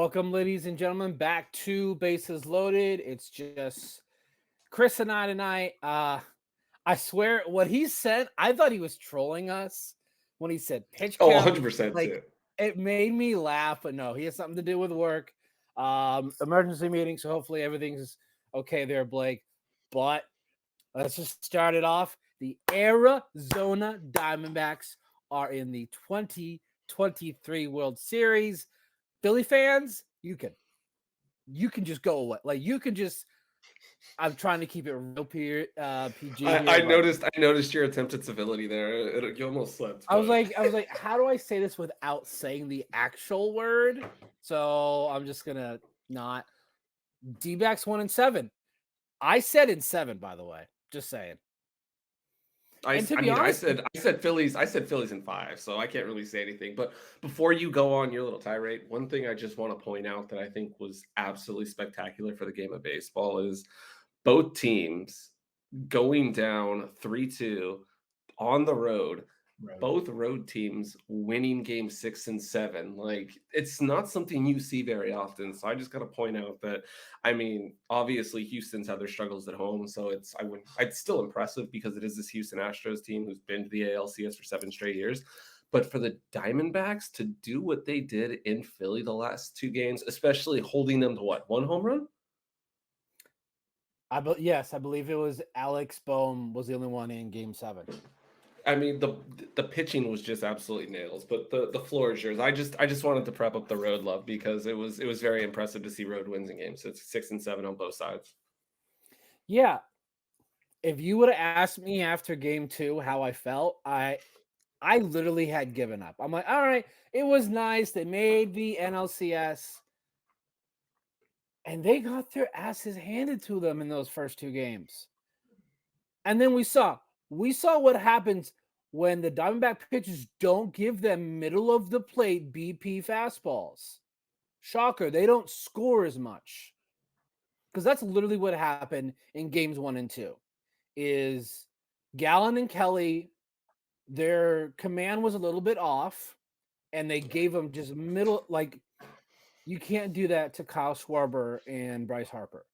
Welcome, ladies and gentlemen, back to Bases Loaded. It's just Chris and I tonight. I swear, what he said, I thought he was trolling us when he said pitch Oh, count. 100% Like, too. it made me laugh, but no, he has something to do with work. Emergency meeting, so hopefully everything's okay there, Blake. But let's just start it off. The Arizona Diamondbacks are in the 2023 World Series. Philly fans, you can just go away. Like you can just. I'm trying to keep it real PG here, I but noticed your attempt at civility there. You almost slipped. I was But like, how do I say this without saying the actual word? So I'm just gonna not. Dbacks 1-7. I said in 7, by the way. Just saying. And to I be mean, honest, I said Phillies in 5, so I can't really say anything. But before you go on your little tirade, one thing I just want to point out that I think was absolutely spectacular for the game of baseball is both teams going down 3-2 on the road, both road teams winning game 6 and 7. Like, it's not something you see very often. So I just got to point out that, I mean, obviously Houston's had their struggles at home. So it's still impressive because it is this Houston Astros team who's been to the ALCS for 7 straight years. But for the Diamondbacks to do what they did in Philly the last 2 games, especially holding them to what, 1 home run? yes, I believe it was Alex Bohm was the only one in Game 7. I mean, the pitching was just absolutely nails, but the floor is yours. I just wanted to prep up the road love because it was very impressive to see road wins in games. So it's 6 and 7 on both sides. Yeah, if you would have asked me after Game 2 how I felt, I literally had given up. I'm like, all right, it was nice. They made the NLCS. And they got their asses handed to them in those first 2 games. And then we saw what happens when the Diamondback pitchers don't give them middle of the plate BP fastballs. Shocker, they don't score as much. Because that's literally what happened in games 1 and 2. Is Gallen and Kelly, their command was a little bit off, and they gave them just middle, like, you can't do that to Kyle Schwarber and Bryce Harper.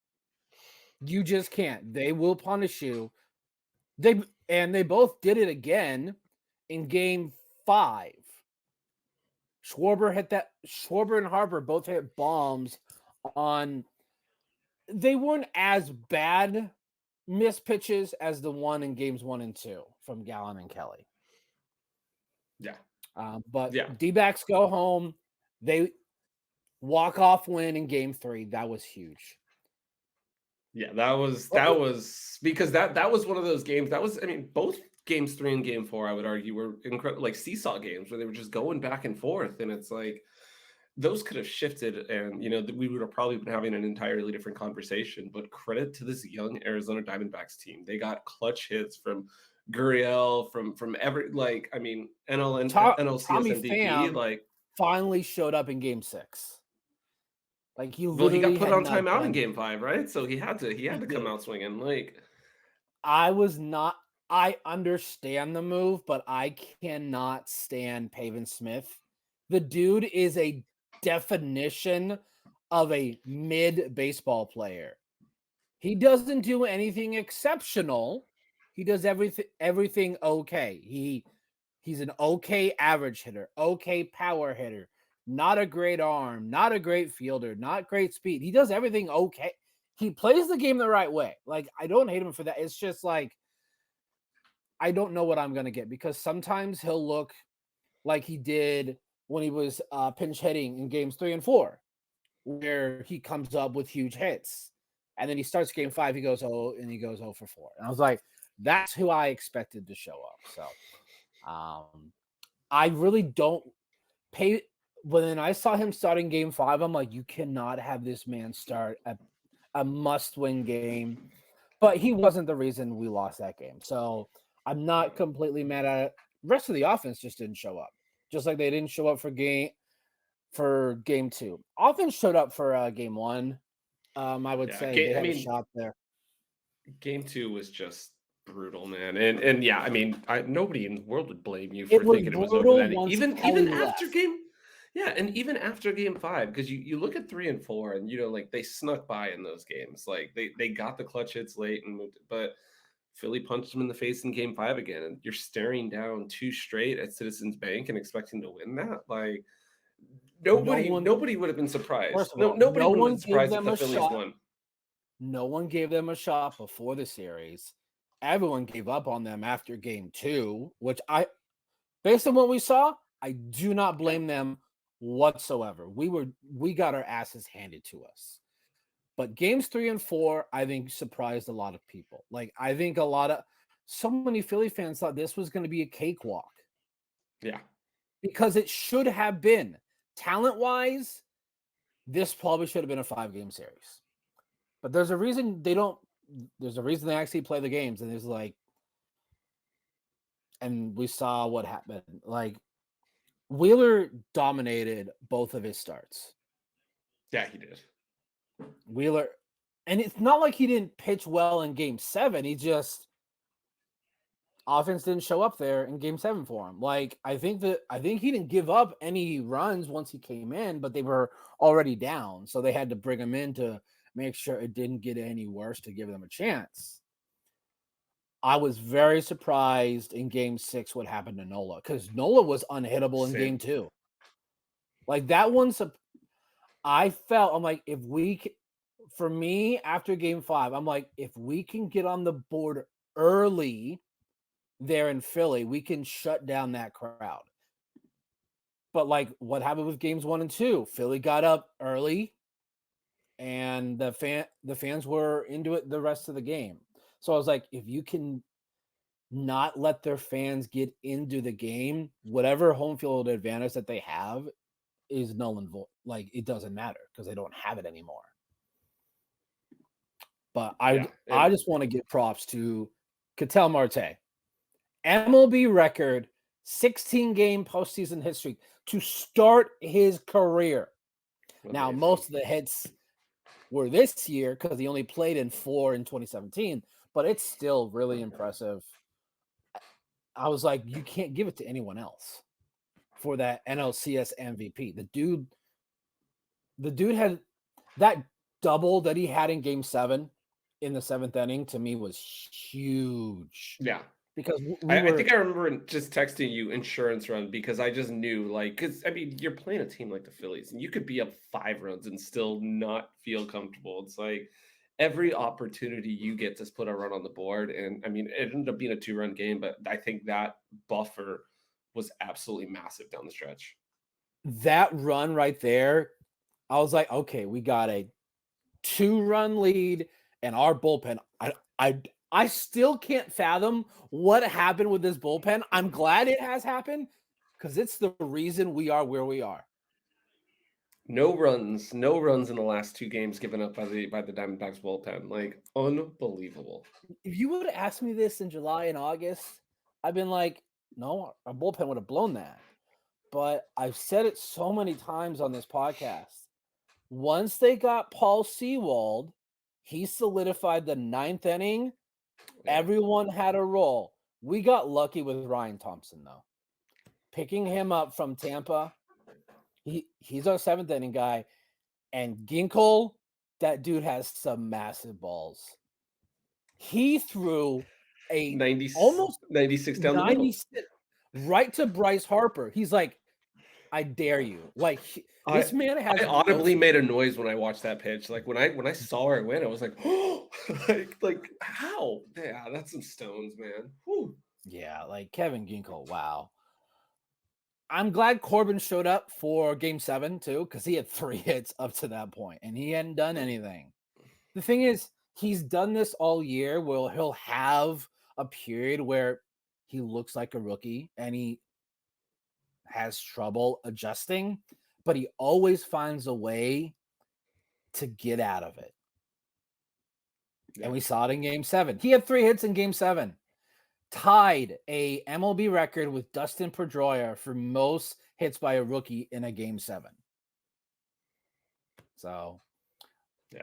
You just can't. They will punish you. They both did it again in Game 5. Schwarber and Harper both hit bombs on. They weren't as bad missed pitches as the one in Games 1 and 2 from Gallen and Kelly. Yeah. But Yeah. D-backs go home. They walk off win in Game 3. That was huge. Yeah, that was because that was one of those games. That was, I mean, both games 3 and game 4, I would argue, were incredible, like seesaw games where they were just going back and forth, and it's like those could have shifted, and we would have probably been having an entirely different conversation. But credit to this young Arizona Diamondbacks team; they got clutch hits from Gurriel, from every, like, I mean, NLCS Tommy MVP, Pham like, finally showed up in Game 6. Like, he well, he got literally put had on not timeout in done. game 5, right? So he had to come did. out swinging. Like, I understand the move, but I cannot stand Pavin Smith. The dude is a definition of a mid baseball player. He doesn't do anything exceptional. He does everything okay. He's an okay average hitter, okay power hitter, not a great arm, not a great fielder, not great speed. He does everything okay. He plays the game the right way. Like, I don't hate him for that. It's just like, I don't know what I'm going to get, because sometimes he'll look like he did when he was pinch hitting in games 3 and 4, where he comes up with huge hits. And then he starts game 5, he goes 0 for 4. And I was like, that's who I expected to show up. So I really don't pay. When I saw him starting game 5, I'm like, you cannot have this man start a must-win game. But he wasn't the reason we lost that game. So I'm not completely mad at it. The rest of the offense just didn't show up. Just like they didn't show up for game 2. Offense showed up for game 1. I would say they had a shot there. Game 2 was just brutal, man. And yeah, I mean, nobody in the world would blame you for thinking it was over then. Even after Yeah, and even after game 5, because you look at 3 and 4 and, like, they snuck by in those games. Like, they got the clutch hits late and moved but Philly punched them in the face in game 5 again, and you're staring down 2 straight at Citizens Bank and expecting to win that? Like, No one, nobody would have been surprised. first of No all, nobody no would have one been gave surprised if them the a Phillies shot. won. No one gave them a shot before the series. Everyone gave up on them after game 2, which based on what we saw, I do not blame them whatsoever. We got our asses handed to us. But games 3 and 4, I think surprised a lot of people. Like I think so many Philly fans thought this was going to be a cakewalk Yeah. because it should have been. Talent-wise, this probably should have been a 5-game series. But there's a reason they actually play the games, and there's like, and we saw what happened. Like Wheeler dominated both of his starts. Yeah, he did. Wheeler, and it's not like he didn't pitch well in game 7. He just offense didn't show up there in game 7 for him. Like I think he didn't give up any runs once he came in, but they were already down, so they had to bring him in to make sure it didn't get any worse to give them a chance. I was very surprised in game 6 what happened to Nola, because Nola was unhittable in game Same. 2. Like that one's I'm like, for me after game 5, I'm like, if we can get on the board early there in Philly, we can shut down that crowd. But like what happened with games 1 and 2, Philly got up early and the fans were into it the rest of the game. So I was like, if you can not let their fans get into the game, whatever home field advantage that they have is null and void. Like it doesn't matter because they don't have it anymore. But Yeah, I and just want to give props to Ketel Marte. MLB record 16-game postseason history to start his career. Now, amazing. most of the hits were this year because he only played in 4 in 2017, but it's still really impressive. I was like, you can't give it to anyone else for that NLCS MVP. The dude had that double that he had in game 7 in the 7th inning to me was huge Yeah. because I think I remember just texting you insurance run because I just knew, like, because I mean, you're playing a team like the Phillies, and you could be up 5 runs and still not feel comfortable. It's like every opportunity you get to put a run on the board, and I mean, it ended up being a 2-run game, but I think that buffer was absolutely massive down the stretch. that run right there, I was like, okay, we got a 2-run lead and our bullpen. I still can't fathom what happened with this bullpen. I'm glad it has happened because it's the reason we are where we are. No runs in the last 2 games given up by the Diamondbacks bullpen. Like unbelievable. If you would have asked me this in July and August, I've been like, no, our bullpen would have blown that. But I've said it so many times on this podcast. Once they got Paul Sewald, he solidified the 9th inning. Yeah. Everyone had a role. We got lucky with Ryan Thompson, though. Picking him up from Tampa, he's our 7th inning guy. And Ginkel, that dude has some massive balls. He threw a 90, almost 96 down the middle. 96 right to Bryce Harper. He's like, I dare you. Like I this man has I no audibly fear. made a noise when I watched that pitch. Like when I saw her win, I was like, oh, like how? Yeah, that's some stones, man. Whew. Yeah, like Kevin Ginkel. Wow. I'm glad Corbin showed up for game 7 too, because he had 3 hits up to that point and he hadn't done anything. The thing is, he's done this all year where he'll have a period where he looks like a rookie and he has trouble adjusting, but he always finds a way to get out of it. Yeah. And we saw it in game 7. He had 3 hits in game 7. Tied a MLB record with Dustin Pedroia for most hits by a rookie in a game 7. So,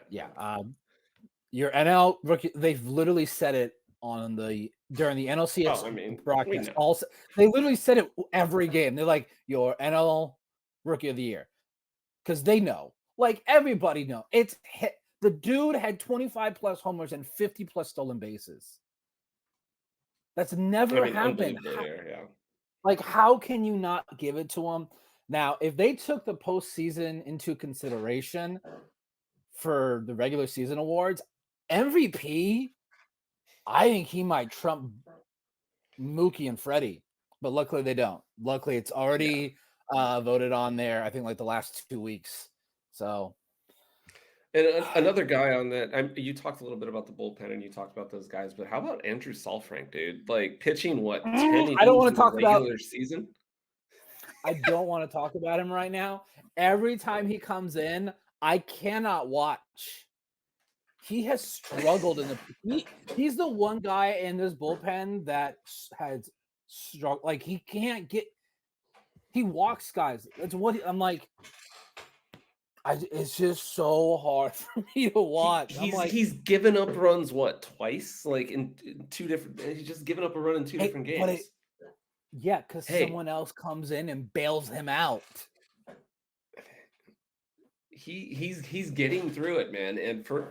yeah. Your NL rookie, they've literally said it during the Oh, NLCS I mean, we broadcast. know. Also, they literally said it every game. They're like, your NL rookie of the year because they know, like everybody know, it's hit. The dude had 25 plus homers and 50 plus stolen bases. That's I never mean, happened. unbelievable year, yeah. Like, how can you not give it to him? Now, if they took the postseason into consideration for the regular season awards, MVP, I think he might trump Mookie and Freddie, but luckily they don't. Luckily, it's Yeah. already voted on there. I think like the last 2 weeks. So And another guy on that, you talked a little bit about the bullpen and you talked about those guys, but how about Andrew Saalfrank, dude? Like pitching what, 10 I don't innings want in to the talk about. regular season? I don't want to talk about him right now. Every time he comes in, I cannot watch. He has struggled in he's the one guy in this bullpen that has struggled. Like he can't get. He walks guys. That's what I'm like. It's just so hard for me to He watch. I'm he's like, he's given up runs what, twice? Like in two different he's just given up a run in two hey, different but it, games. yeah, because Hey, someone else comes in and bails him out. he's getting through it, man. And for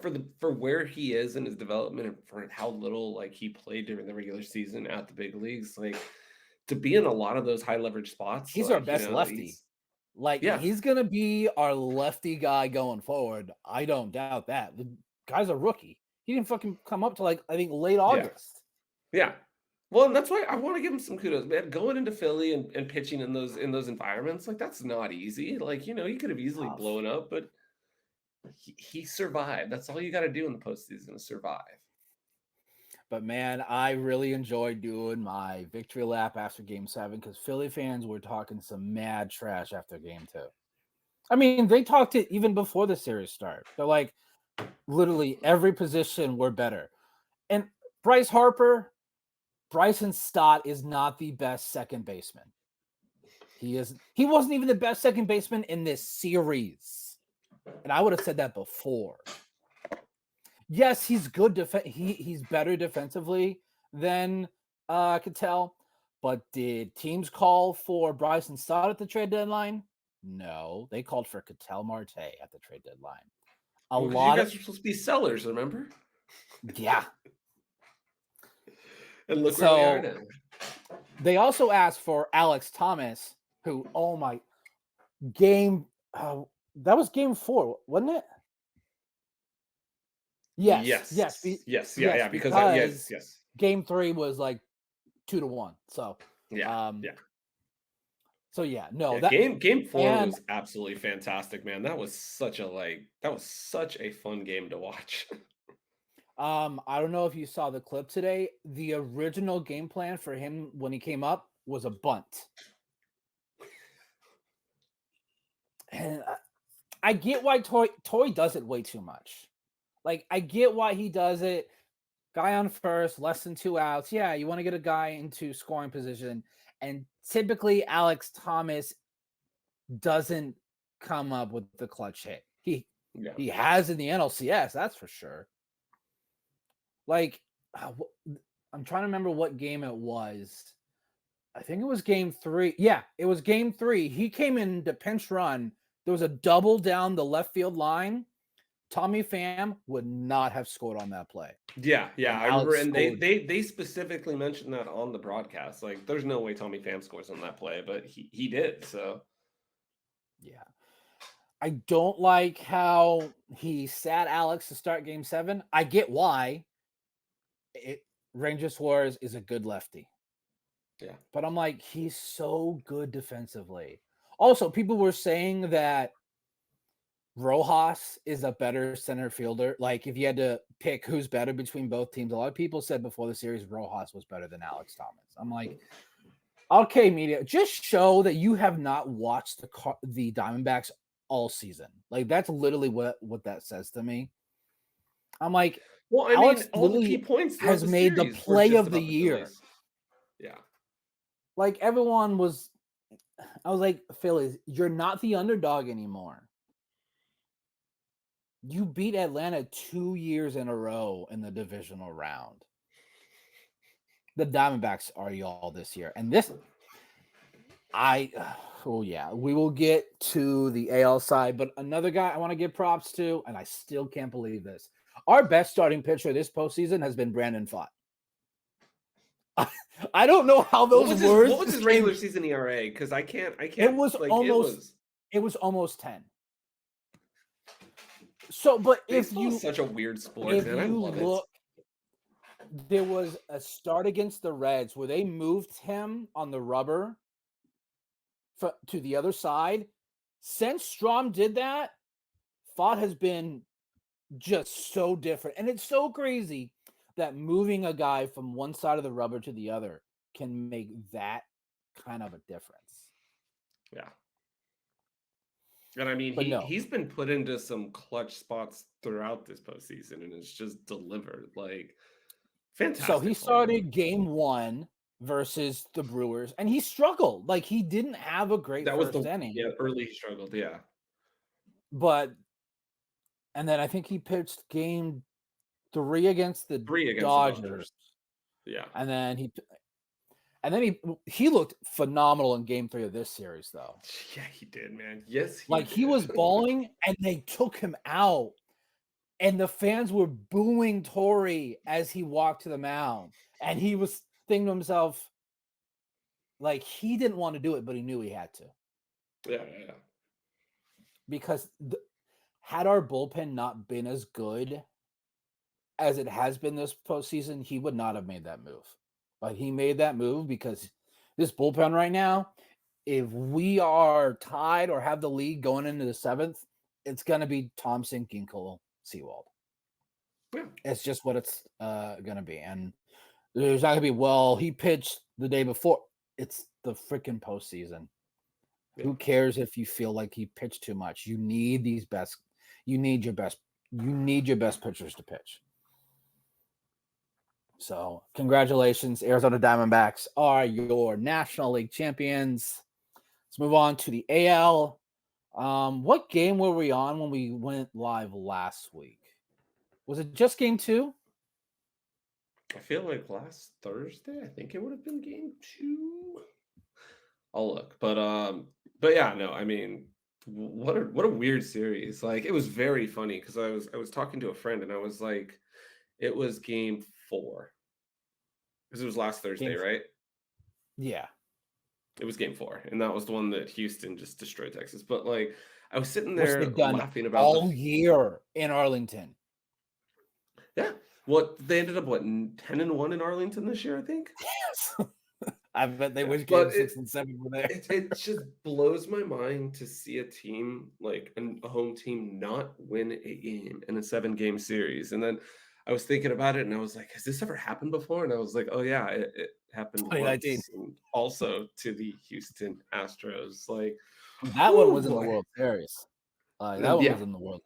where he is in his development and for how little like he played during the regular season at the big leagues, like to be in a lot of those high leverage spots, He's our like best lefty. he's Like yeah, he's gonna be our lefty guy going forward. I don't doubt that. The guy's a rookie. He didn't fucking come up to like I think late yeah, August. yeah. Well, and that's why I want to give him some kudos, man. Going into Philly and pitching in those environments, like that's not easy. Like, he could have easily Tough. blown up, but he survived. That's all you got to do in the postseason is survive. But man, I really enjoyed doing my victory lap after game 7 because Philly fans were talking some mad trash after game 2. I mean, they talked it even before the series start. They're like, literally every position we're better. And Bryce Harper, Bryson Stott is not the best second baseman. He wasn't even the best second baseman in this series. And I would have said that before. Yes, he's good he's better defensively than Cattell, but did teams call for Bryson Stott at the trade deadline? No, they called for Cattell Marte at the trade deadline. A Well, because you lot of guys were supposed to be sellers, remember? yeah. And look where we are So now. they also asked for Alex Thomas, who oh my game that was game 4, wasn't it? Yes, yes, Yes, yeah, yes, yeah, because yes, because yes. game 3 was like 2-1. So, Yeah, um, yeah. so yeah, no, Yeah, that game 4 and was absolutely fantastic, man. That was such a fun game to watch. I don't know if you saw the clip today. The original game plan for him when he came up was a bunt, and I get why Toy does it way too much. Like I get why he does it. Guy on first, less than 2 outs. Yeah, you want to get a guy into scoring position, and typically Alex Thomas doesn't come up with the clutch hit. Yeah. He has in the NLCS, that's for sure. Like, I'm trying to remember what game it was. I think it was game 3. Yeah, it was game 3. He came in to pinch run. There was a double down the left field line. Tommy Pham would not have scored on that play. Yeah, yeah, And I remember, Alex and they scored. they they specifically mentioned that on the broadcast. Like, there's no way Tommy Pham scores on that play, but he did. So Yeah. I don't like how he sat Alex to start game 7. I get why. Ranger Suarez is a good lefty. yeah, But I'm like, he's so good defensively. Also, people were saying that Rojas is a better center fielder. Like, if you had to pick who's better between both teams, a lot of people said before the series Rojas was better than Alex Thomas. I'm like, okay, media, just show that you have not watched the Diamondbacks all season. Like, that's literally what that says to me. I'm like, well, I mean, Alex all the key literally points throughout has the made the series were play just of the about the year. Phillies. Yeah, Like, everyone was, I was like, Phillies, you're not the underdog anymore. You beat Atlanta 2 years in a row in the divisional round. The Diamondbacks are y'all this year. And I oh yeah, we will get to the AL side, but another guy I want to give props to, and I still can't believe this. Our best starting pitcher this postseason has been Brandon Pfaadt. I don't know how those What words was just his came. regular season ERA? Because I It can't was like almost it was almost 10. So, but baseball is such a weird sport, if man. I you love it. look, there was a start against the Reds where they moved him on the rubber to the other side. Since Strom did that, Fott has been just so different. And it's so crazy that moving a guy from one side of the rubber to the other can make that kind of a difference. Yeah. And I mean, But no. he's been put into some clutch spots throughout this postseason, and it's just delivered. Like, So he fantastic for him. started game 1 versus the Brewers, and he struggled. Like, he didn't have a great That was first inning, early he struggled. Yeah, but and then I think he pitched game 3 against the 3 against the Dodgers, Dodgers. Yeah, and then he looked phenomenal in game 3 of this series, though. yeah, he did, man. Yes, he Like, he did. was balling, and they took him out, and the fans were booing Torrey as he walked to the mound, and he was thinking to himself, like, he didn't want to do it, but he knew he had to. Yeah. Because had our bullpen not been as good as it has been this postseason, he would not have made that move. But he made that move because this bullpen right now, if we are tied or have the lead going into the 7th, it's going to be Thompson, Ginkel, Seawald. Yeah. It's just what it's going to be. And there's not going to be, well, he pitched the day before. It's the freaking postseason. Yeah. Who cares if you feel like he pitched too much? You need your best pitchers to pitch. So, congratulations, Arizona Diamondbacks are your National League champions. Let's move on to the AL. What game were we on when we went live last week? Was it just game 2? I feel like last Thursday. I think it would have been game 2. I'll look, but yeah, no. I mean, what a weird series. Like, it was very funny because I was talking to a friend and I was like, it was game 4 because it was last Thursday, Game, right? yeah. It was game 4, and that was the one that Houston just destroyed Texas. But like, I was sitting Which there they've done laughing about all year in Arlington. yeah. What they ended up 10-1 in Arlington this year, I think. I bet they wish But game 6 and 7 were there. it just blows my mind to see a team like a home team not win a game in a 7-game series. And then I was thinking about it, and I was like, "Has this ever happened before?" And I was like, "Oh yeah, it happened 2019. once, and also to the Houston Astros." Like, That one oh was in the boy, World Series. That and one yeah, was in the World.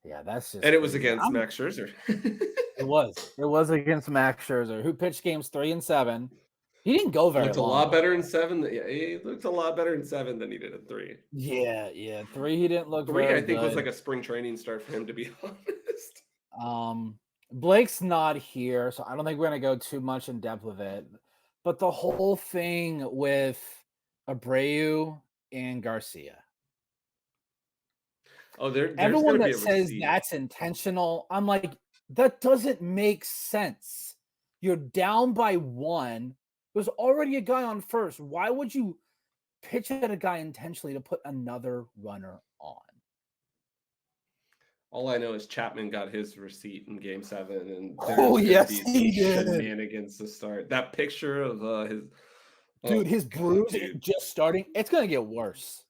Yeah, that's just and it was crazy. against Max Scherzer. It was against Max Scherzer, who pitched games 3 and 7. He didn't go very Looked a long, lot by the better in way. 7. Yeah, he looked a lot better in 7 than he did in 3. Yeah. 3, he didn't look 3, very I think, was good. like a spring training start for him, to be honest. Blake's not here, so I don't think we're gonna go too much in depth with it. But the whole thing with Abreu and Garcia. Oh, there's Everyone gonna be that a says receipt. that's intentional, I'm like, that doesn't make sense. You're down by 1. There's already a guy on first. Why would you pitch at a guy intentionally to put another runner on? All I know is Chapman got his receipt in game 7, and Oh, there's gonna yes, be some he did. shenanigans to start. That picture of his Dude, oh his god, bruise dude. just starting. It's gonna get worse.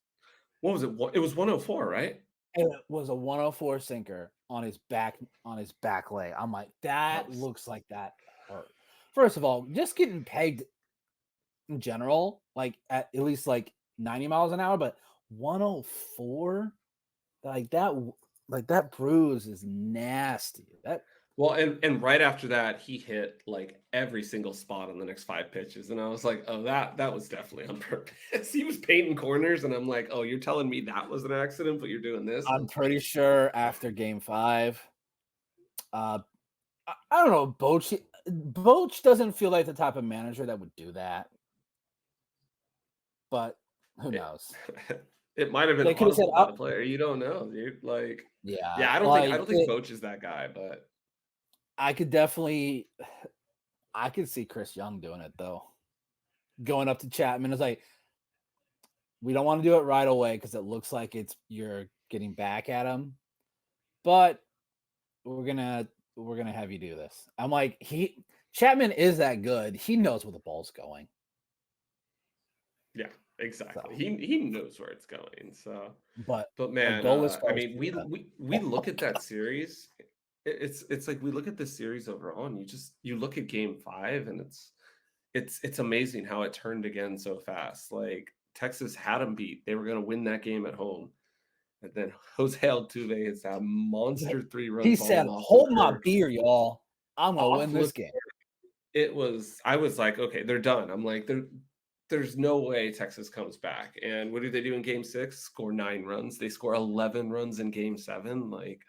What was it? It was 104, right? It was a 104 sinker on his back leg. I'm like, That that was looks like that hurt. First of all, just getting pegged in general, like at least like 90 miles an hour, but 104, like that bruise is nasty. That well, and right after that, he hit like every single spot on the next 5 pitches, and I was like, "Oh, that was definitely on purpose." He was painting corners, and I'm like, "Oh, you're telling me that was an accident, but you're doing this?" I'm pretty sure after game 5, uh, I don't know, Boch doesn't feel like the type of manager that would do that. but who It, knows? it might have been They could have said, audible by "Oh, the player. You don't know, dude. Like, yeah." yeah, I Like don't think Voch is that guy, but I could definitely, I could see Chris Young doing it though, going up to Chapman. It's like we don't want to do it right away because it looks like it's you're getting back at him, but we're gonna we're gonna have you do this. I'm like he Chapman is that good. He knows where the ball's going. yeah, exactly. So, He knows where it's going. So, but but a man, goalless I goes mean, through that. we look at that series. It's like we look at this series overall, and you look at Game 5, and it's amazing how it turned again so fast. Like Texas had them beat; they were going to win that game at home, and then Jose Altuve hits that monster 3 run He said, bomb off "Hold my Looker. beer, y'all. I'm gonna Off win this Looker, game." it was. I was like, okay, they're done. I'm like, there's no way Texas comes back. And what do they do in Game 6? Score 9 runs. They score 11 runs in Game 7. Like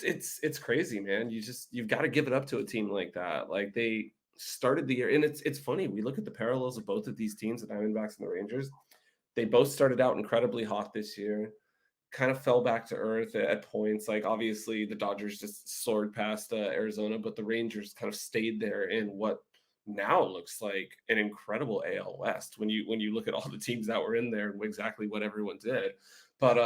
it's crazy, man. You've got to give it up to a team like that. Like they started the year, and it's funny. We look at the parallels of both of these teams, the Diamondbacks and the Rangers. They both started out incredibly hot this year, kind of fell back to earth at points. Like obviously, the Dodgers just soared past Arizona, but the Rangers kind of stayed there in what now looks like an incredible AL West when you look at all the teams that were in there and exactly what everyone did. But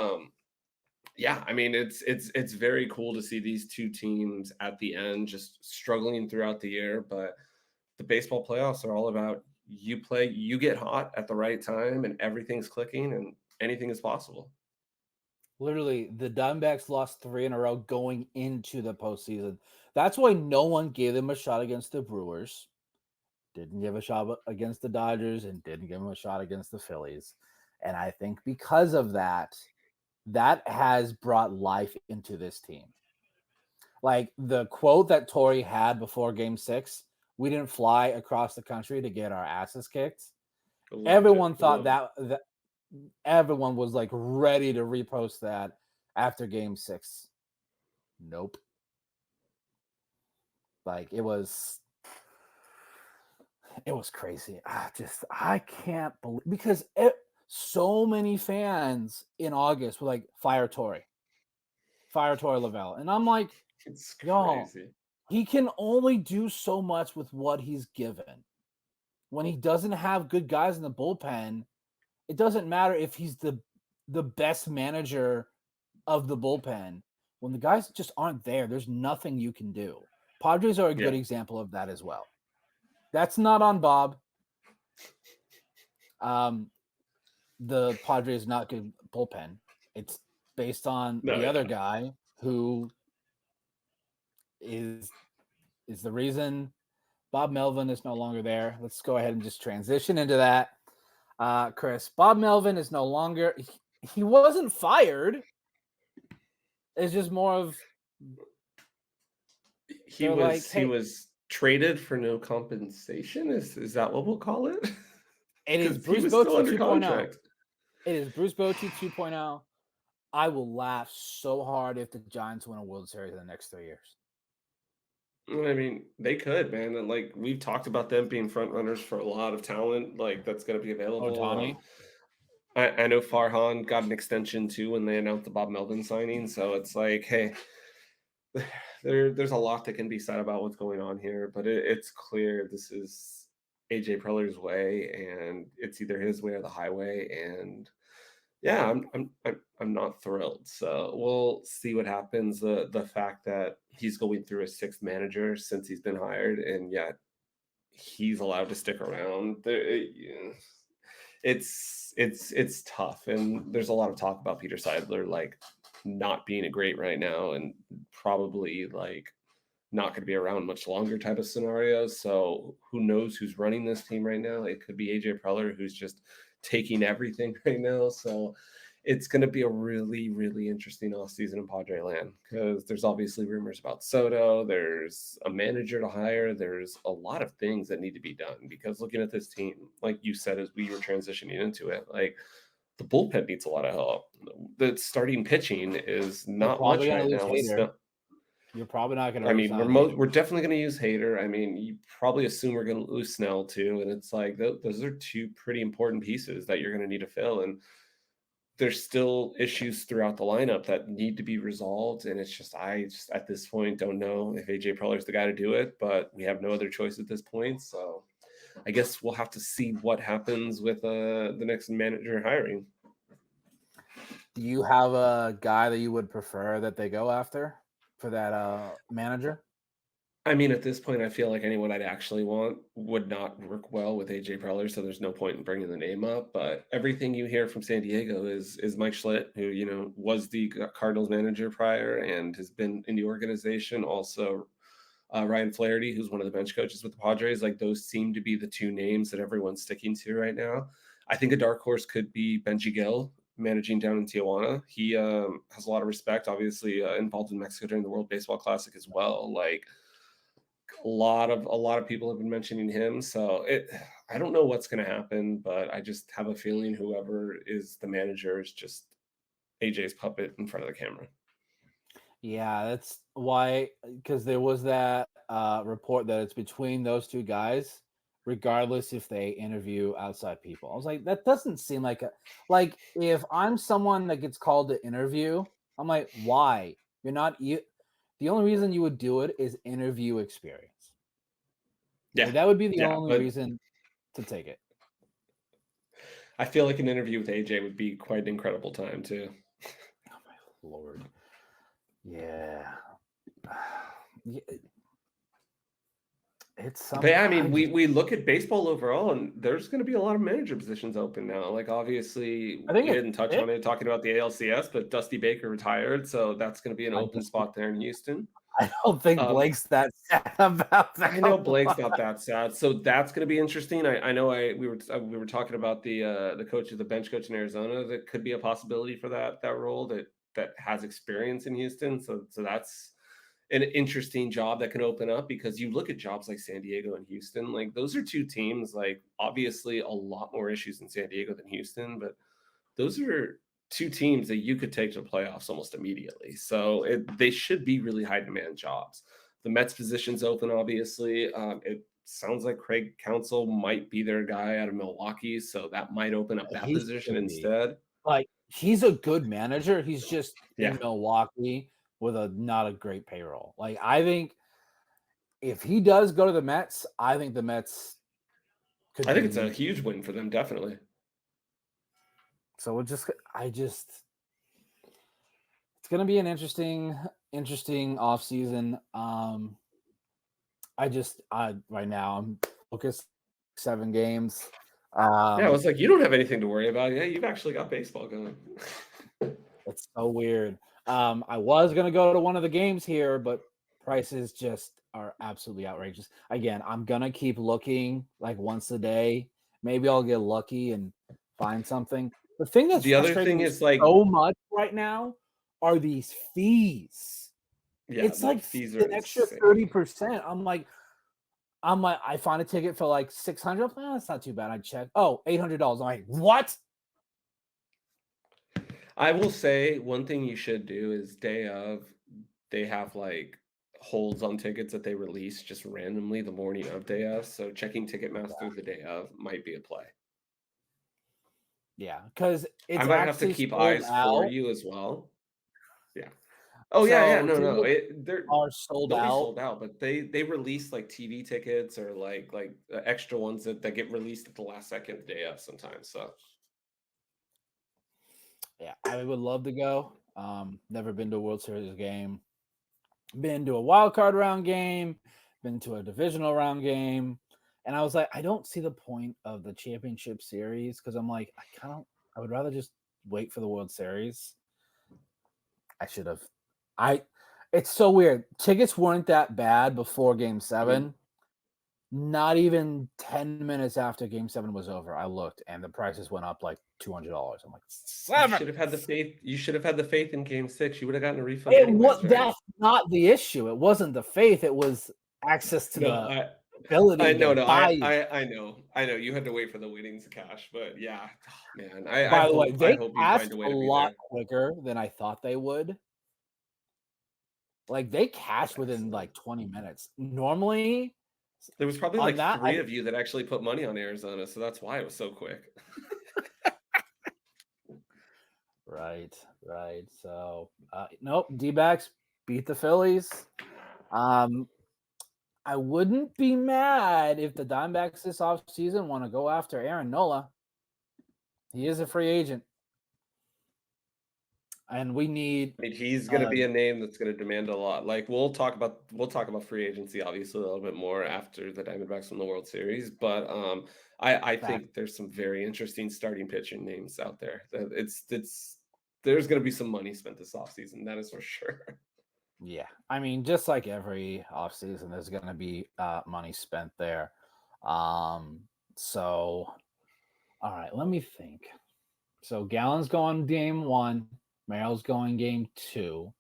yeah, I mean it's very cool to see these two teams at the end just struggling throughout the year, but the baseball playoffs are all about you get hot at the right time and everything's clicking and anything is possible. Literally, the Diamondbacks lost 3 in a row going into the postseason. That's why no one gave them a shot against the Brewers, didn't give a shot against the Dodgers, and didn't give them a shot against the Phillies. And I think because of that, that has brought life into this team. Like the quote that Tori had before Game 6, we didn't fly across the country to get our asses kicked. Loved it. Everyone thought Loved it. that everyone was like ready to repost that after Game 6. Nope. Like it was crazy. I can't believe because so many fans in August were like fire Tori Lavelle, and I'm like, It's y'all, crazy. he can only do so much with what he's given. When he doesn't have good guys in the bullpen, it doesn't matter if he's the best manager of the bullpen. When the guys just aren't there, there's nothing you can do. Padres are a good Yeah. example of that as well. That's not on Bob. Um, the Padres not good bullpen. It's based on No, the other yeah. guy who is is the reason Bob Melvin is no longer there. Let's go ahead and just transition into that. Chris, Bob Melvin is no longer. He wasn't fired. It's just more of they're like, He hey, was traded for no compensation. Is that what we'll call it? it is Because he Bruce was still Bochy under 2.0. contract. It is Bruce Bochy 2.0. I will laugh so hard if the Giants win a World Series in the next 3 years. I mean, they could, man. And like we've talked about them being front runners for a lot of talent, like that's going to be available. Otani. I know Farhan got an extension too when they announced the Bob Melvin signing. So it's like, hey, there's a lot that can be said about what's going on here, but it's clear this is AJ Preller's way, and it's either his way or the highway. And yeah, I'm not thrilled. So we'll see what happens. The fact that he's going through a sixth manager since he's been hired, and yet he's allowed to stick around. It's tough, and there's a lot of talk about Peter Seidler like not being a great right now, and probably like not going to be around much longer type of scenarios. So who knows who's running this team right now? It could be AJ Preller who's just taking everything right now. So it's going to be a really, really interesting offseason in Padre land because there's obviously rumors about Soto. There's a manager to hire. There's a lot of things that need to be done because looking at this team, like you said, as we were transitioning into it, like the bullpen needs a lot of help. The starting pitching is They're not probably much going to right lose now with Hader. Snow. You're probably not gonna I mean, resign Hayden. we're definitely gonna use Hater. I mean, you probably assume we're gonna lose Snell too, and it's like those are two pretty important pieces that you're gonna need to fill. And there's still issues throughout the lineup that need to be resolved. And it's just I just at this point don't know if AJ Preller's the guy to do it, but we have no other choice at this point. So I guess we'll have to see what happens with the next manager hiring. Do you have a guy that you would prefer that they go after for that manager? I mean, at this point, I feel like anyone I'd actually want would not work well with AJ Preller, so there's no point in bringing the name up. But everything you hear from San Diego is Mike Schlitt, who was the Cardinals manager prior and has been in the organization. Also, Ryan Flaherty, who's one of the bench coaches with the Padres. Like those seem to be the two names that everyone's sticking to right now. I think a dark horse could be Benji Gill, managing down in Tijuana. He has a lot of respect, obviously involved in Mexico during the World Baseball Classic as well. Like a lot of people have been mentioning him. So I don't know what's going to happen, but I just have a feeling whoever is the manager is just AJ's puppet in front of the camera. Yeah, that's why, because there was that report that it's between those two guys, regardless if they interview outside people. I was like, that doesn't seem like like if I'm someone that gets called to interview, I'm like, why? You're not you. The only reason you would do it is interview experience. Yeah, Like, that would be the yeah, only but reason to take it. I feel like an interview with AJ would be quite an incredible time too. Oh my lord. Yeah. Yeah, it's But some yeah, I I mean, we just we look at baseball overall, and there's going to be a lot of manager positions open now. Like obviously, I think we it's didn't touch it. on it talking about the ALCS, but Dusty Baker retired, so that's going to be an I open just spot there in Houston. I don't think Um, Blake's that sad about I know that Blake's one. not that sad, so that's going to be interesting. I know we were talking about the coach of the bench coach in Arizona that could be a possibility for that role that has experience in Houston. So that's an interesting job that can open up because you look at jobs like San Diego and Houston, like those are two teams like obviously a lot more issues in San Diego than Houston, but those are two teams that you could take to the playoffs almost immediately. So they should be really high demand jobs. The Mets position's open, obviously. It sounds like Craig Counsell might be their guy out of Milwaukee, so that might open up that He position should be. instead. Like, he's a good manager. He's just Yeah, in Milwaukee with a not a great payroll. Like, I think if he does go to the Mets, I think the Mets could I think it's a be huge win for them, definitely. so it just I just it's gonna be an interesting off season. I right now I'm focused 7 games. Yeah, I Um, was like, you don't have anything to worry about. Yeah, you've actually got baseball going. it's so weird. I was gonna go to one of the games here, but prices just are absolutely outrageous. Again, I'm gonna keep looking like once a day. Maybe I'll get lucky and find something. The thing that's The other frustrating thing me is like, so much right now are these fees. yeah, It's the like fees are an extra insane. 30%. I'm like, I find a ticket for like 600. That's not too bad. I check. Oh, $800. I'm like, what? I will say one thing you should do is day of, they have like holds on tickets that they release just randomly the morning of day of. So checking Ticketmaster the day of might be a play. Yeah, because I it's might have to actually keep sold eyes for out. you as well. Yeah. Oh yeah, yeah. So No, no. tickets are sold They'll be out. sold out, but they release like TV tickets or like extra ones that get released at the last second the day of sometimes. So Yeah, I would love to go. Never been to a World Series game. Been to a wild card round game. Been to a divisional round game. And I was like, I don't see the point of the championship series because I'm like, I would rather just wait for the World Series. I should have. I. It's so weird. Tickets weren't that bad before Game mhm. 7. Not even 10 minutes after Game 7 was over, I looked and the prices went up like $200. I'm like, You seven. should have had the faith. You should have had the faith in Game 6. You would have gotten a refund It anyways, was right? that's not the issue. It wasn't the faith. It was access to No, the I ability to know, no, buy. I know. You had to wait for the winnings of cash, but yeah, oh, man, By the way, I they hope you find passed a way a to be lot there. quicker than I thought they would. Like, they cashed within, Excellent. like, 20 minutes. Normally, There was probably on like that, 3 of you that actually put money on Arizona, so that's why it was so quick. right, right. So, nope, D-backs beat the Phillies. Um, I wouldn't be mad if the Diamondbacks this offseason wanna go after Aaron Nola. He is a free agent, and we need, I mean, he's gonna uh, be a name that's gonna demand a lot. Like, we'll talk about free agency obviously a little bit more after the Diamondbacks win the World Series, but, I fact. think there's some very interesting starting pitching names out there. That it's there's gonna be some money spent this offseason, that is for sure. Yeah. I mean, just like every offseason, there's gonna be, money spent there. So, alright, let me think. So, Gallon's going game 1, Merrill's going game 2,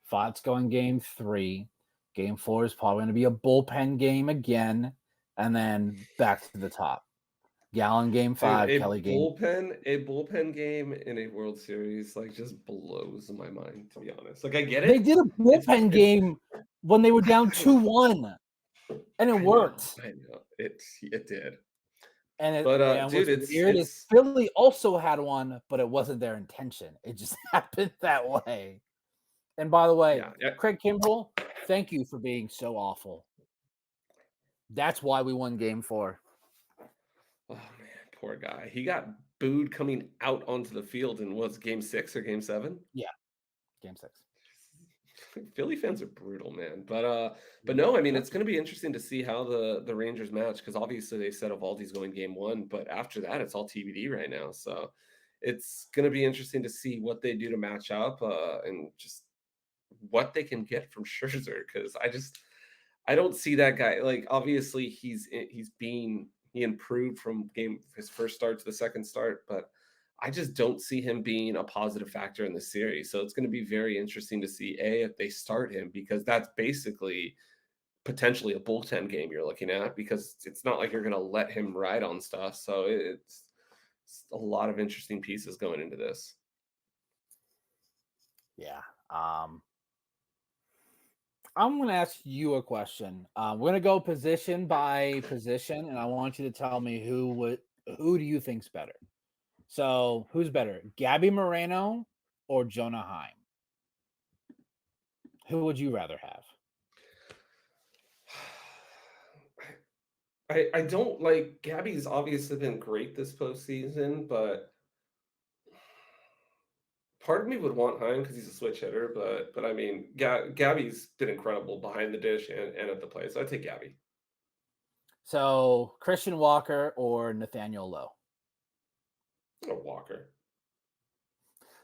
Fott's going game 3, game 4 is probably gonna be a bullpen game again, and then back to the top. Gallon game Dude, 5, Kelly game. a bullpen game in a World Series, like, just blows my mind, to be honest. Like, I get They it. did a bullpen It's game when they were down I know, 2-1, and it I know, worked. I know. It did. And Dude, what's it's weird is it's Philly also had one, but it wasn't their intention. It just happened that way. And by the way, yeah, yeah. Craig Kimbrell, thank you for being so awful. That's why we won game 4. Oh, man, poor guy. He got booed coming out onto the field in was game 6 or game 7? Yeah, game 6. Philly fans are brutal, man. But Yeah, no, I mean, yep. it's gonna be interesting to see how the Rangers match because obviously they said Evaldi's going game 1, but after that, it's all TBD right now. So it's gonna be interesting to see what they do to match up, and just what they can get from Scherzer because I don't see that guy. Like, obviously, he improved from his first start to the second start, but I just don't see him being a positive factor in the series. So it's going to be very interesting to see if they start him because that's basically potentially a bullpen game you're looking at because it's not like you're going to let him ride on stuff. So it's a lot of interesting pieces going into this. Yeah. I'm gonna ask you a question. We're gonna go position by position, and I want you to tell me who do you think's better? So who's better, Gabby Moreno or Jonah Heim? Who would you rather have? I don't like Gabby's obviously been great this postseason, but part of me would want Heim because he's a switch hitter, but I mean, Gabby's been incredible behind the dish and at the plate, so I'd take Gabby. So Christian Walker or Nathaniel Lowe? Or Walker.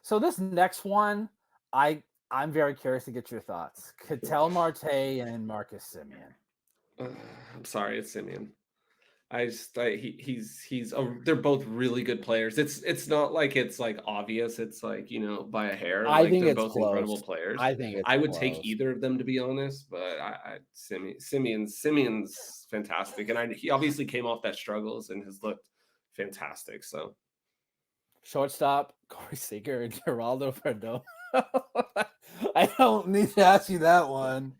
So this next one, I'm very curious to get your thoughts. Cattell Marte and Marcus Simeon. Uh, I'm sorry, it's Simeon. They're both really good players. It's not like it's like obvious. It's like by a hair. I Like think they're it's both close. incredible players. I think it's I would take close. either of them to be honest, but Simeon's fantastic, and he obviously came off that struggles and has looked fantastic. So Shortstop, Corey Seager and Geraldo Perdomo. I don't need to ask you that one.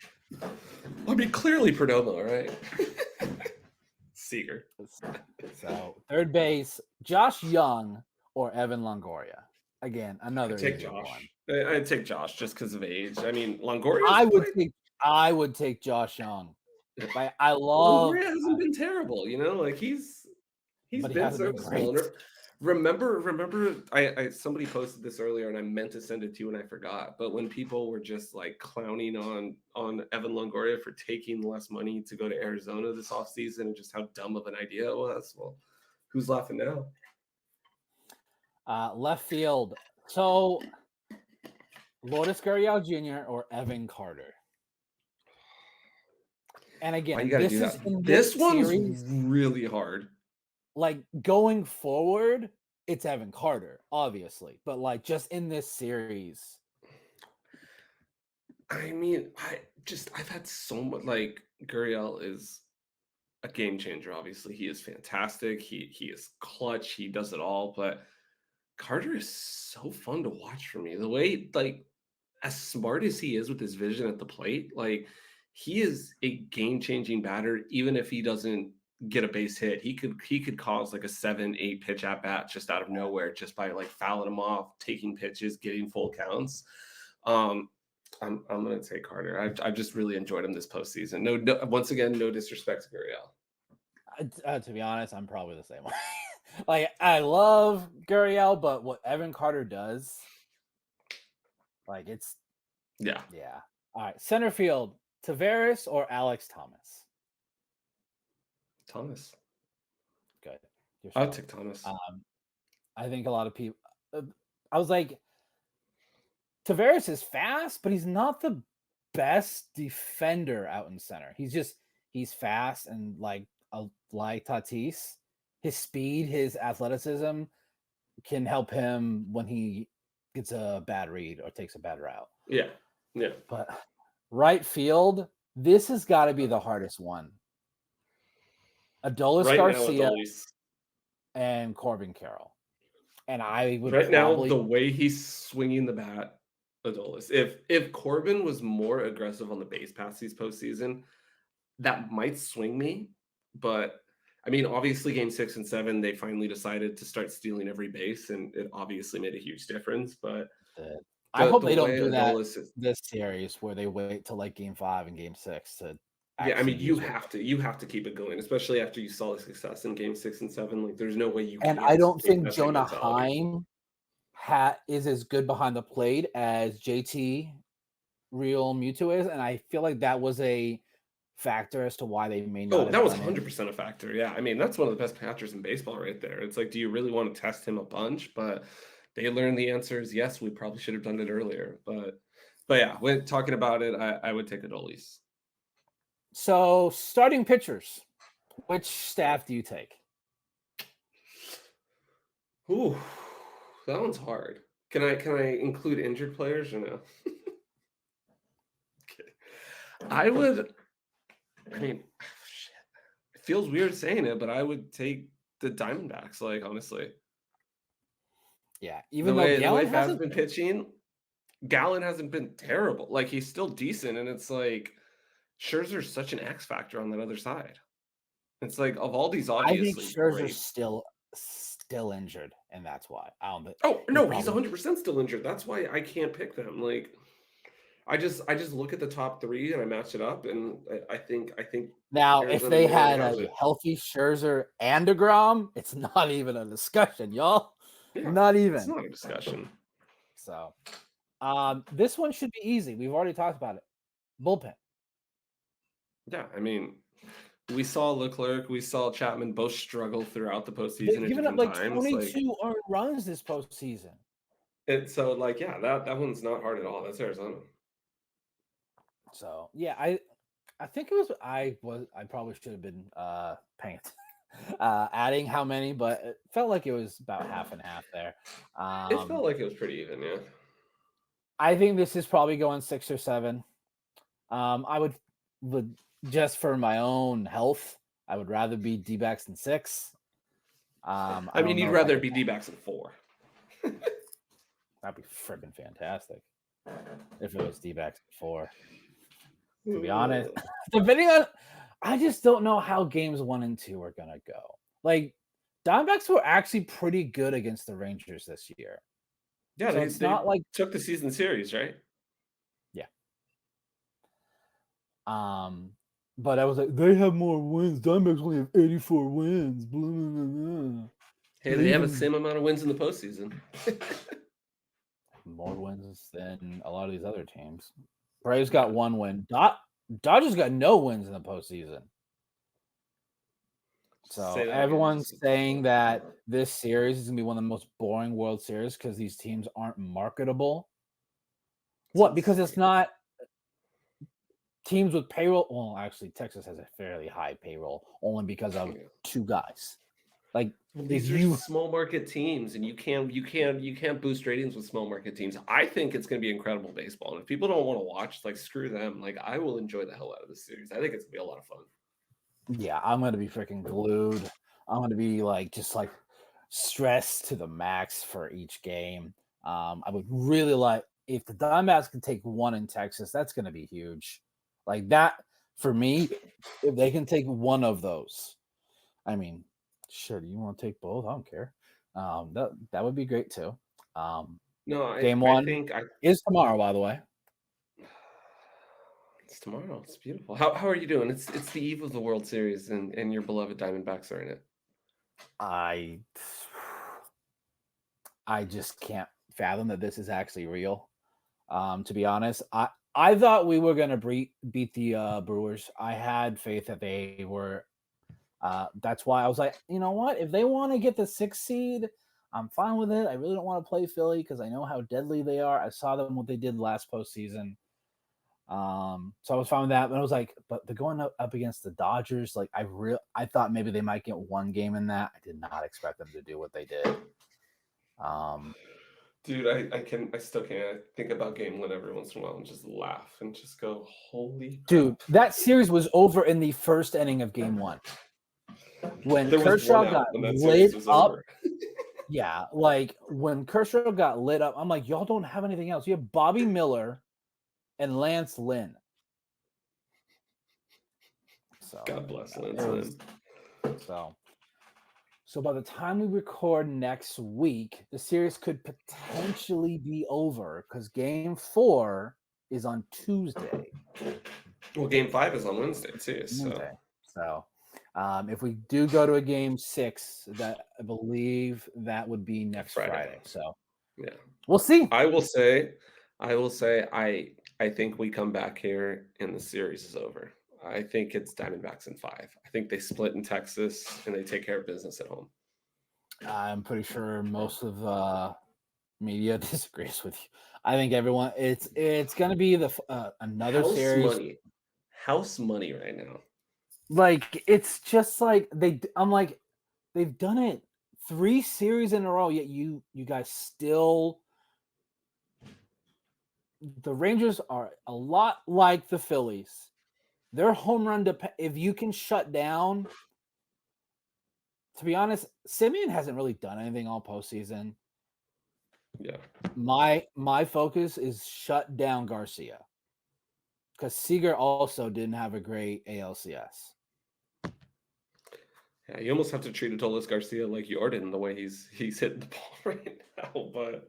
I mean, clearly Perdomo, right? Seager. So third base, Josh Young or Evan Longoria. Again, I'd another take easy one. Josh. I'd take Josh just because of age. I mean, Longoria's I would played. take I would take Josh Young. Like I love, Longoria hasn't been terrible, like he's but he been hasn't been serviceable. great. And remember, I somebody posted this earlier, and I meant to send it to you, and I forgot. But when people were just like clowning on Evan Longoria for taking less money to go to Arizona this offseason and just how dumb of an idea it was, well, who's laughing now? Left field. So Lourdes Gurriel Jr. or Evan Carter. And Why you again, got to this do is that? in This this one's series. really hard. Like going forward, it's Evan Carter, obviously, but like just in this series, I mean, I've had so much like Gurriel is a game changer. Obviously, he is fantastic. He is clutch. He does it all. But Carter is so fun to watch for me. The way like as smart as he is with his vision at the plate, like he is a game-changing batter, even if he doesn't get a base hit. He could cause like a 7, 8 pitch at bat just out of nowhere, just by like fouling him off, taking pitches, getting full counts. Um, I'm gonna take Carter. I've just really enjoyed him this postseason. No, once again, no disrespect to Gurriel. To be honest, I'm probably the same way. Like, I love Gurriel, but what Evan Carter does, like, it's Yeah, yeah. All right, center field, Tavares or Alex Thomas? Thomas. Good. You're I'll smart. take Thomas. I think a lot of people. I was like, Tavares is fast, but he's not the best defender out in center. He's fast and like Tatis, his speed, his athleticism can help him when he gets a bad read or takes a bad route. Yeah, yeah. But right field, this has got to be the hardest one. Adolis Right now, Garcia Adolis. and Corbin Carroll. And I would Right now, probably the way he's swinging the bat, Adolis. If Corbin was more aggressive on the base pass these postseason, that might swing me. But I mean, obviously, game 6 and 7, they finally decided to start stealing every base, and it obviously made a huge difference. But I hope the they don't way do that Adolis is, this series where they wait till like game 5 and game 6 to yeah, I actually mean, you use it. have to keep it going, especially after you saw the success in game 6 and 7. Like, there's no way you And can't I don't take think that same Jonah mentality. Heim is as good behind the plate as JT Real Mewtwo is, and I feel like that was a factor as to why they may not Oh, that have was done it. 100% a factor. Yeah, I mean, that's one of the best catchers in baseball right there. It's like, do you really want to test him a bunch? But they learned the answer is yes, we probably should have done it earlier. But yeah, when talking about it, I would take Adolis. So starting pitchers, which staff do you take? Ooh, that one's hard. Can I include injured players or no? Okay. I would. I mean, shit. It feels weird saying it, but I would take the Diamondbacks. Like, honestly, Yeah, the even though way Gallen Fab's hasn't been pitching, Gallon hasn't been terrible. Like, he's still decent, and it's like Scherzer's such an X factor on that other side. It's like of all these I think obviously Scherzer's great. still injured, and that's why. I don't think Oh he's no, he's probably 100% still injured. That's why I can't pick them. Like, I just look at the top three and I match it up, and I think now if Arizona they nearly had a has it. healthy Scherzer and DeGrom, it's not even a discussion, y'all. Yeah, Not it's even. not a discussion. So this one should be easy. We've already talked about it. Bullpen. Yeah, I mean, we saw Leclerc, we saw Chapman both struggle throughout the postseason They've at given up different like times. Like, 22 earned runs this postseason. and so like, yeah, that one's not hard at all. That's Arizona. So yeah, I think it was I probably should have been paying adding how many, but it felt like it was about half and half there. It felt like it was pretty even, yeah. I think this is probably going 6 or 7. I would just for my own health, I would rather be D-backs than 6. I I mean, don't you'd know if I rather could. be D-backs in 4. That'd be freaking fantastic if it was D-backs at 4. To be honest, depending on, I just don't know how games 1 and 2 are gonna go. Like, Diamondbacks were actually pretty good against the Rangers this year, Yeah, so they it's not like took the season series, right? yeah. But I was like, they have more wins. Diamondbacks only have 84 wins. Blah, blah, blah. Hey, they have the same amount of wins in the postseason. More wins than a lot of these other teams. Braves got 1 win. Dodgers got no wins in the postseason. So Say that again. everyone's saying that this series is gonna be one of the most boring World Series because these teams aren't marketable. What? Because it's not teams with payroll. Well, actually, Texas has a fairly high payroll only because of 2 guys. Like, Well, if these are you small market teams, and you can't boost ratings with small market teams. I think it's going to be incredible baseball, and if people don't want to watch, like screw them. Like I will enjoy the hell out of this series. I think it's going to be a lot of fun. yeah, I'm gonna be freaking glued. I'm gonna be just stressed to the max for each game. I would really like if the Diamondbacks can take one in Texas, that's going to be huge. Like that for me, if they can take one of those, I mean, sure, you want to take both? I don't care. That would be great too. No, Game I one think is tomorrow, by the way. it's tomorrow. It's beautiful. How are you doing? It's the eve of the World Series, and your beloved Diamondbacks are in it. I I just can't fathom that this is actually real. To be honest, I thought we were gonna beat the Brewers. I had faith that they were. That's why I was like, you know what? If they want to get the 6th seed, I'm fine with it. I really don't want to play Philly because I know how deadly they are. I saw them what they did last postseason. So I was fine with that. But I was like, but they're going up against the Dodgers. Like I thought maybe they might get one game in that. I did not expect them to do what they did. Dude, I still can't. I think about game one every once in a while and just laugh and just go, holy Dude, crap. that series was over in the first inning of game one. When There was one Kershaw got out when that lit series was up, over. yeah, like when Kershaw got lit up, I'm like, y'all don't have anything else. You have Bobby Miller and Lance Lynn. So God bless it Lance was Lynn. so by the time we record next week, the series could potentially be over because game 4 is on Tuesday. Well, game 5 is on Wednesday too. Wednesday. So if we do go to a game 6, that I believe that would be next Friday. So yeah, we'll see. I will say, I think we come back here and the series is over. I think it's Diamondbacks in 5. I think they split in Texas and they take care of business at home. I'm pretty sure most of media disagrees with you. I think everyone it's going to be the another series. House money right now. Like it's just like I'm like they've done it 3 series in a row, yet you guys still. The Rangers are a lot like the Phillies. Their home run if you can shut down. To be honest, Simeon hasn't really done anything all postseason. Yeah. My focus is shut down Garcia because Seager also didn't have a great ALCS. Yeah, you almost have to treat Adolis Garcia like Jordan the way he's hitting the ball right now. But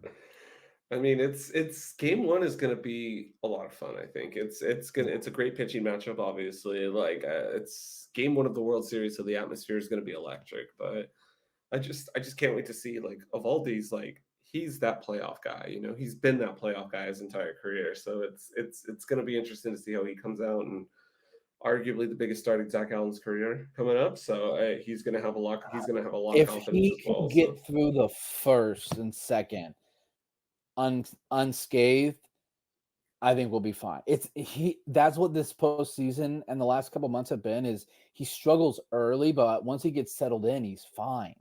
I mean, it's game 1 is going to be a lot of fun. I think it's a great pitching matchup. Obviously, like it's game 1 of the World Series, so the atmosphere is going to be electric. But I just can't wait to see like of all these like he's that playoff guy. You know, he's been that playoff guy his entire career. So it's going to be interesting to see how he comes out and arguably the biggest start in Zach Allen's career coming up. So he's going to have a lot. He's going to have a lot of If confidence he as can well. get So. through the first and second unscathed, I think we'll be fine. That's what this postseason and the last couple months have been. Is he struggles early, but once he gets settled in, he's fine.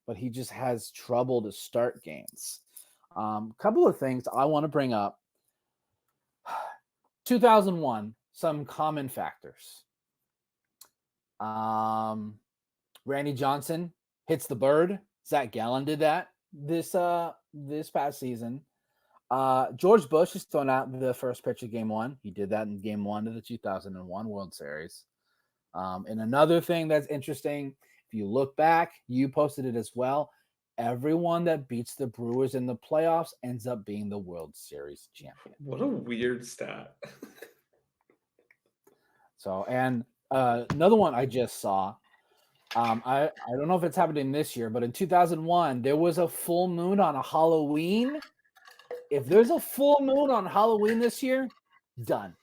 But he just has trouble to start games. Couple of things I want to bring up. 2001, some common factors. Randy Johnson hits the bird. Zach Gallen did that this past season. George Bush is throwing out the first pitch of game 1. He did that in game 1 of the 2001 World Series. And another thing that's interesting, if you look back, you posted it as well. Everyone that beats the Brewers in the playoffs ends up being the World Series champion. What a weird stat. So, and another one I just saw. I don't know if it's happening this year, but in 2001, there was a full moon on a Halloween. If there's a full moon on Halloween this year, done.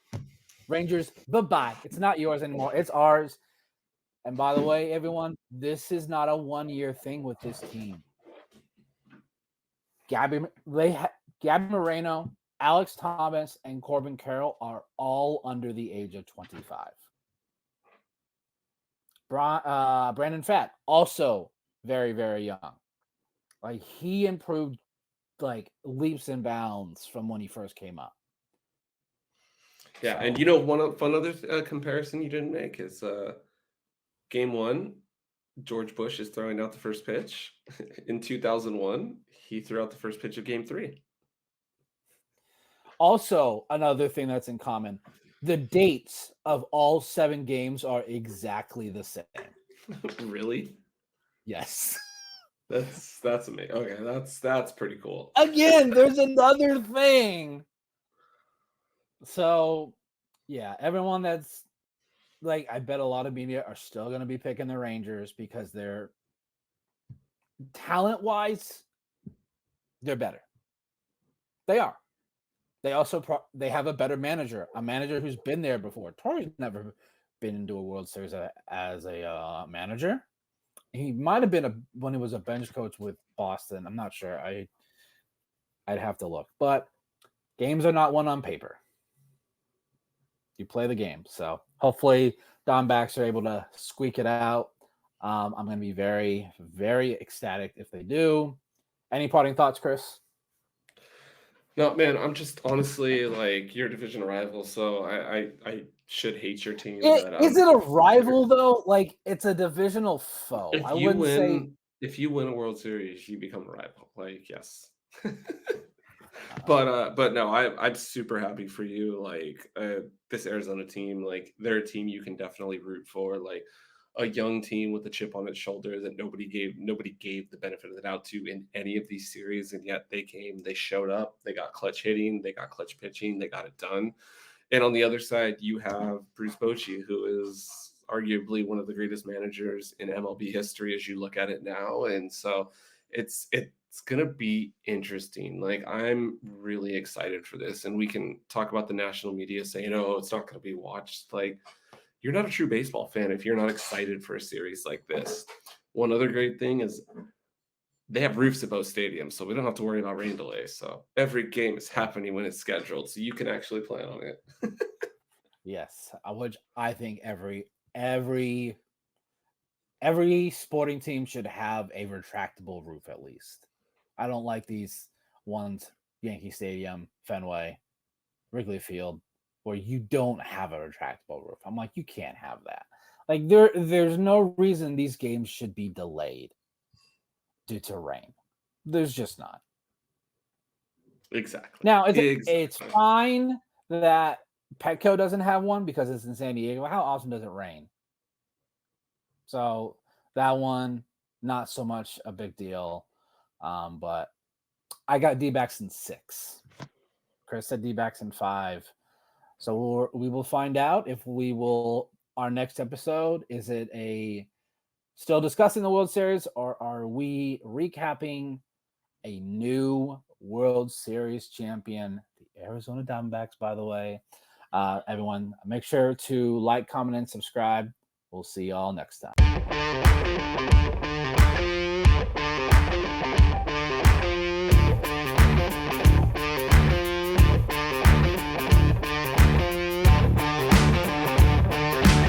Rangers, bye-bye. It's not yours anymore. It's ours. And by the way, everyone, this is not a one-year thing with this team. Gabby Moreno, Alex Thomas, and Corbin Carroll are all under the age of 25. Brandon Pfaadt, also very, very young. Like he improved like leaps and bounds from when he first came up. Yeah, and you know one fun other comparison you didn't make is game 1. George Bush is throwing out the first pitch. In 2001, he threw out the first pitch of game 3. Also, another thing that's in common, the dates of all 7 games are exactly the same. Really? Yes. That's amazing. Okay, that's pretty cool. Again, there's another thing. So, yeah, everyone that's like, I bet a lot of media are still going to be picking the Rangers because they're talent-wise, they're better. They are. They also they have a better manager, a manager who's been there before. Torre's never been into a World Series as a manager. He might have been when he was a bench coach with Boston. I'm not sure. I'd have to look. But games are not won on paper. You play the game. So hopefully Dbacks are able to squeak it out. I'm going to be very, very ecstatic if they do. Any parting thoughts, Chris? No, man, I'm just honestly like your division rival, so I should hate your team, but Is it a rival though? Like it's a divisional foe. I wouldn't say if you win a World Series, you become a rival. Like, yes. uh, But no, I'm super happy for you. Like this Arizona team, like they're a team you can definitely root for. Like a young team with a chip on its shoulder that nobody gave the benefit of the doubt to in any of these series, and yet they showed up, they got clutch hitting, they got clutch pitching, they got it done. And on the other side, you have Bruce Bochy, who is arguably one of the greatest managers in MLB history as you look at it now. And so it's gonna be interesting. Like I'm really excited for this. And we can talk about the national media saying, oh, it's not gonna be watched. Like you're not a true baseball fan if you're not excited for a series like this. One other great thing is they have roofs at both stadiums, so we don't have to worry about rain delays. So every game is happening when it's scheduled, so you can actually plan on it. yes, which I think every every sporting team should have a retractable roof at least. I don't like these ones, Yankee Stadium, Fenway, Wrigley Field, where you don't have a retractable roof. I'm like, you can't have that. Like there's no reason these games should be delayed due to rain. There's just not. Exactly. Now it's Exactly. fine that Petco doesn't have one because it's in San Diego. How often does it rain? So that one, not so much a big deal. But I got D-backs in 6. Chris said D-backs in 5. So we will find out if we will. Our next episode, is it a still discussing the World Series, or are we recapping a new World Series champion, the Arizona Diamondbacks? By the way, everyone, make sure to like, comment, and subscribe. We'll see y'all next time.